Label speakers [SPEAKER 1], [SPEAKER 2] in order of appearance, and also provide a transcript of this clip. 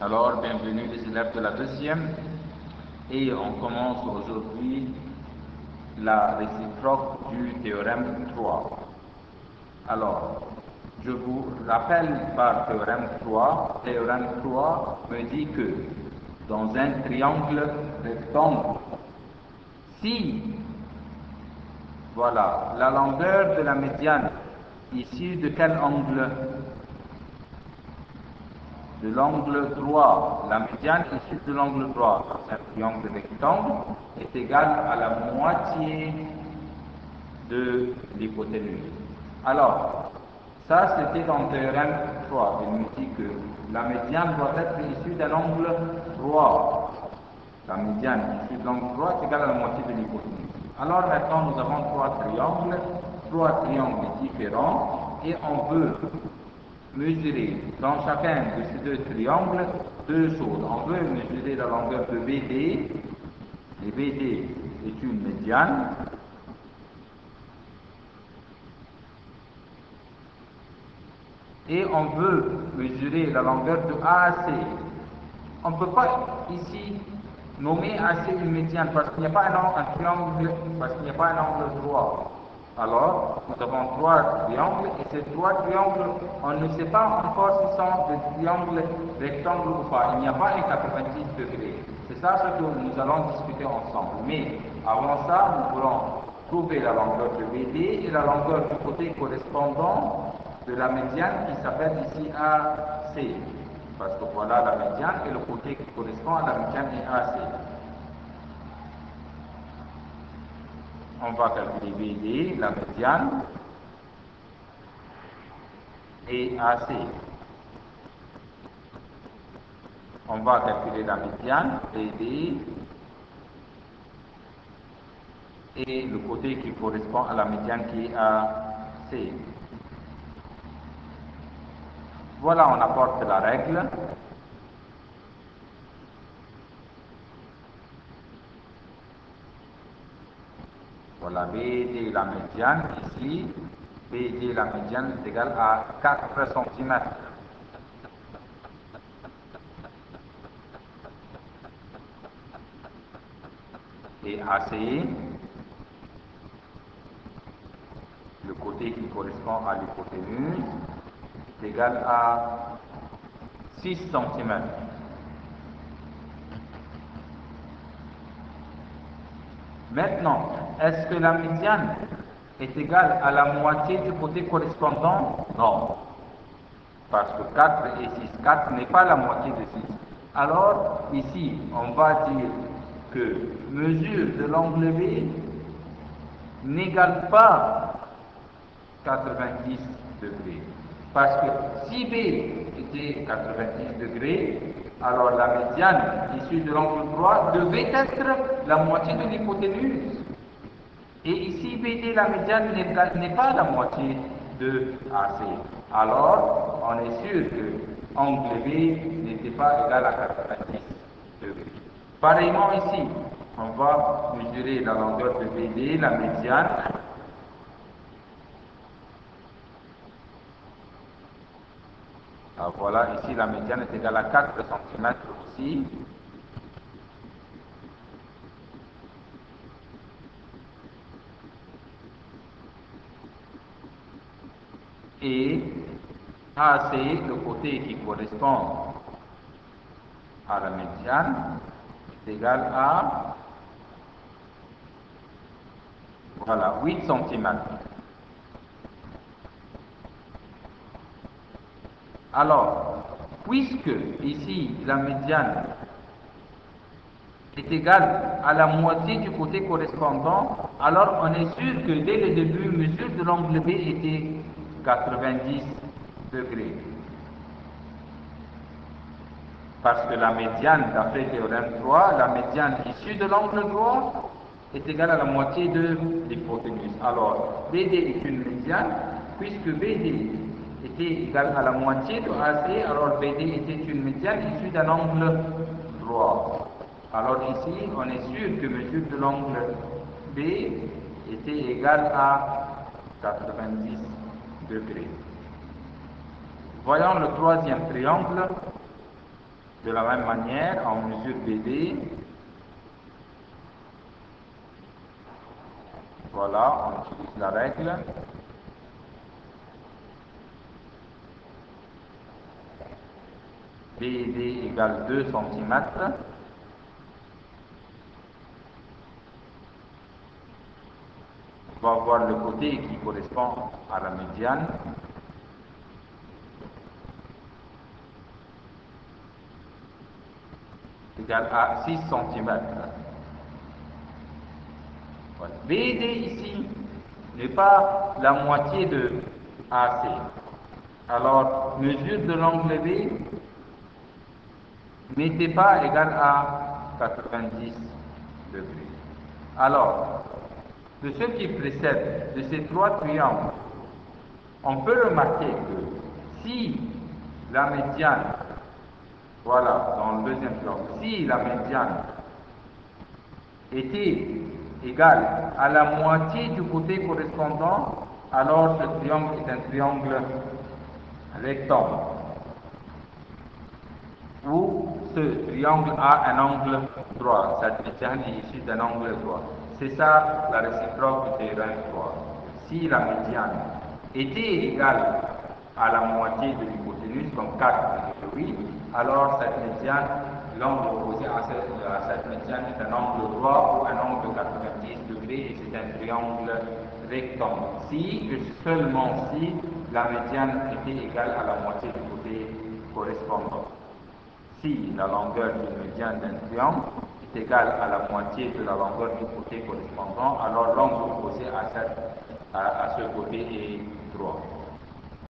[SPEAKER 1] Alors, bienvenue les élèves de la deuxième et on commence aujourd'hui la réciproque du théorème 3. Alors, je vous rappelle par théorème 3 me dit que dans un triangle rectangle, si, voilà, la longueur de la médiane issue de quel angle? De l'angle droit, la médiane issue de l'angle droit dans un triangle rectangle est égale à la moitié de l'hypoténuse. Alors, ça c'était dans le théorème 3. Il nous dit que la médiane doit être issue d'un angle droit. La médiane issue de l'angle droit est égale à la moitié de l'hypoténuse. Alors maintenant nous avons trois triangles différents et on veut mesurer dans chacun de ces deux triangles deux choses. On veut mesurer la longueur de BD, et BD est une médiane, et on veut mesurer la longueur de AAC. On ne peut pas ici nommer AC une médiane parce qu'il n'y a pas un triangle, parce qu'il n'y a pas un angle droit. Alors, nous avons trois triangles, et ces trois triangles, on ne sait pas encore si sont des triangles rectangles ou pas. Il n'y a pas un 90 degrés. C'est ça ce que nous allons discuter ensemble. Mais avant ça, nous voulons trouver la longueur de BD et la longueur du côté correspondant de la médiane qui s'appelle ici AC. Parce que voilà la médiane et le côté qui correspond à la médiane est AC. On va calculer BD, la médiane, et AC. On va calculer la médiane, BD, et le côté qui correspond à la médiane qui est AC. Voilà, on apporte la règle. Voilà, BD, la médiane, ici, BD, la médiane est égale à 4 cm. Et AC, le côté qui correspond à l'hypoténuse, est égal à 6 cm. Maintenant, est-ce que la médiane est égale à la moitié du côté correspondant? Non. Parce que 4 et 6, 4 n'est pas la moitié de 6. Alors, ici, on va dire que mesure de l'angle B n'égale pas 90 degrés. Parce que si B était 90 degrés, alors la médiane issue de l'angle droit devait être la moitié de l'hypoténuse. Et ici, BD, la médiane n'est pas la moitié de AC. Alors, on est sûr que angle B n'était pas égal à 90 degrés. Pareillement ici, on va mesurer la longueur de BD, la médiane. Alors voilà, ici la médiane est égale à 4 cm aussi. Et AC, le côté qui correspond à la médiane, est égal à, voilà, 8 cm. Alors, puisque ici la médiane est égale à la moitié du côté correspondant, alors on est sûr que dès le début, mesure de l'angle B était 90 degrés. Parce que la médiane, d'après théorème 3, la médiane issue de l'angle droit est égale à la moitié de l'hypoténuse. Alors, BD est une médiane, puisque BD était égal à la moitié de AC, alors BD était une médiane issue d'un angle droit. Alors ici, on est sûr que mesure de l'angle B était égale à 90 degrés. Voyons le troisième triangle. De la même manière, on mesure BD. Voilà, on utilise la règle. BD égale 2 cm. On va voir le côté qui correspond à la médiane. Égal à 6 cm. Voilà. BD ici n'est pas la moitié de AC. Alors, mesure de l'angle B n'était pas égal à 90 degrés. Alors, de ce qui précède de ces trois triangles, on peut remarquer que si la médiane, voilà, dans le deuxième triangle, si la médiane était égale à la moitié du côté correspondant, alors ce triangle est un triangle rectangle, où ce triangle a un angle droit. Cette médiane est issue d'un angle droit. C'est ça la réciproque du terrain droit. Si la médiane était égale à la moitié de l'hypoténuse, comme 4 et 8, alors cette médiane, l'angle opposé à cette médiane est un angle droit ou un angle de 90 degrés et c'est un triangle rectangle. Si et seulement si la médiane était égale à la moitié du côté correspondant. Si la longueur d'une médiane d'un triangle est égale à la moitié de la longueur du côté correspondant, alors l'angle opposé à ce côté est droit.